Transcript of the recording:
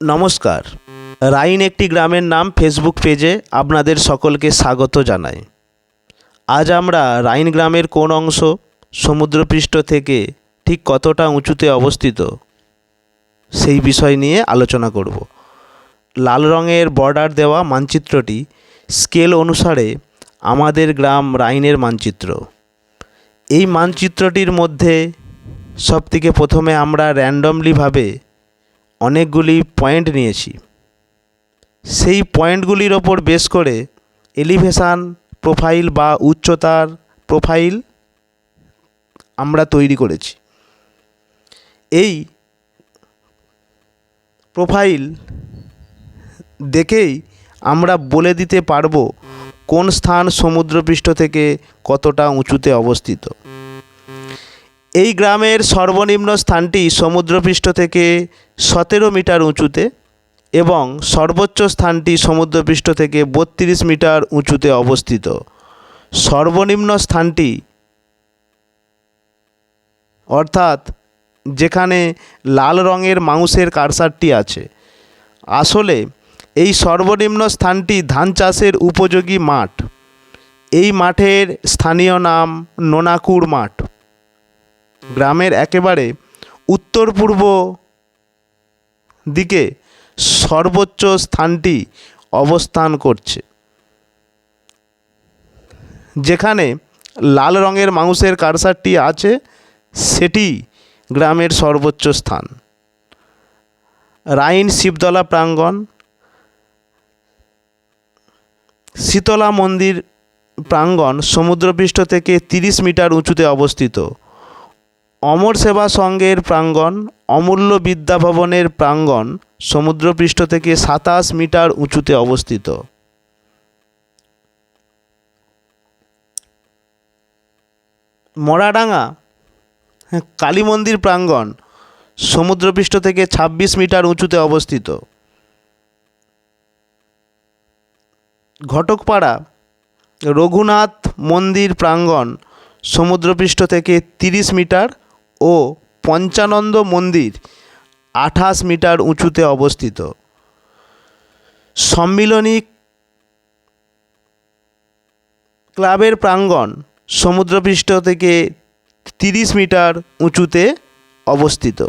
নমস্কার। রাইন একটি গ্রামের নাম ফেসবুক পেজে আপনাদের সকলকে স্বাগত জানাই। আজ আমরা রাইন গ্রামের কোন অংশ সমুদ্রপৃষ্ঠ থেকে ঠিক কতটা উঁচুতে অবস্থিত সেই বিষয় নিয়ে আলোচনা করব। লাল রঙের বর্ডার দেওয়া মানচিত্রটি স্কেল অনুসারে আমাদের গ্রাম রাইনের মানচিত্র। এই মানচিত্রটির মধ্যে সবথেকে প্রথমে আমরা র্যান্ডমলিভাবে অনেকগুলি পয়েন্ট নিয়েছি। সেই পয়েন্টগুলির ওপর বেস করে এলিভেশান প্রোফাইল বা উচ্চতার প্রোফাইল আমরা তৈরি করেছি। এই প্রোফাইল দেখেই আমরা বলে দিতে পারবো কোন স্থান সমুদ্রপৃষ্ঠ থেকে কতটা উঁচুতে অবস্থিত। এই গ্রামের সর্বনিম্ন স্থানটি সমুদ্রপৃষ্ঠ থেকে 17 মিটার উঁচুতে এবং সর্বোচ্চ স্থানটি সমুদ্রপৃষ্ঠ থেকে 32 মিটার উঁচুতে অবস্থিত। সর্বনিম্ন স্থানটি অর্থাৎ যেখানে লাল রঙের মাউসের কার্সারটি আছে, আসলে এই সর্বনিম্ন স্থানটি ধান চাষের উপযোগী মাঠ। এই মাঠের স্থানীয় নাম নোনাকুড় মাঠ। গ্রামের একেবারে উত্তর পূর্ব দিকে সর্বোচ্চ স্থানটি অবস্থান করছে। যেখানে লাল রঙের মাউসের কার্সারটি আছে সেটি গ্রামের সর্বোচ্চ স্থান। রাইন শিবতলা প্রাঙ্গণ, শীতলা মন্দির প্রাঙ্গণ সমুদ্রপৃষ্ঠ থেকে 30 মিটার উঁচুতে অবস্থিত। অমর সেবা সংঘের প্রাঙ্গণ, অমূল্য বিদ্যা ভবনের প্রাঙ্গণ সমুদ্রপৃষ্ঠ থেকে 27 মিটার উঁচুতে অবস্থিত। মরাডাঙ্গা কালী মন্দির প্রাঙ্গণ সমুদ্রপৃষ্ঠ থেকে 26 মিটার উঁচুতে অবস্থিত। ঘটকপাড়া রঘুনাথ মন্দির প্রাঙ্গণ সমুদ্রপৃষ্ঠ থেকে 30 মিটার ও পঞ্চানন্দ মন্দির 28 মিটার উঁচুতে অবস্থিত। সম্মিলনী ক্লাবের প্রাঙ্গণ সমুদ্রপৃষ্ঠ থেকে 30 মিটার উঁচুতে অবস্থিত।